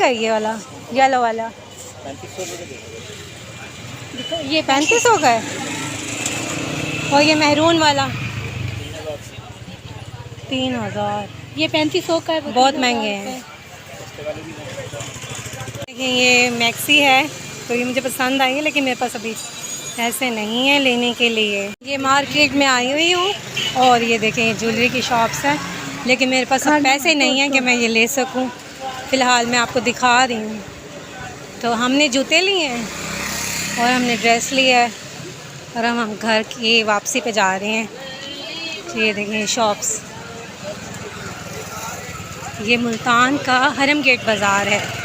का है ये वाला येलो वाला? 3500 ये 3500 का है। और ये मैरून वाला 3000। ये 3500 का है। बहुत महंगे हैं। देखिए ये मैक्सी है, तो ये मुझे पसंद आई है, लेकिन मेरे पास अभी पैसे नहीं है लेने के लिए। ये मार्केट में आई हुई हूँ और ये देखें ये ज्वेलरी की शॉप्स है, लेकिन मेरे पास अब पैसे नहीं हैं कि मैं ये ले सकूँ। फ़िलहाल मैं आपको दिखा रही हूँ। तो हमने जूते लिए हैं और हमने ड्रेस लिया है और हम घर की वापसी पे जा रहे हैं। तो ये देखें शॉप्स, ये मुल्तान का हरम गेट बाज़ार है।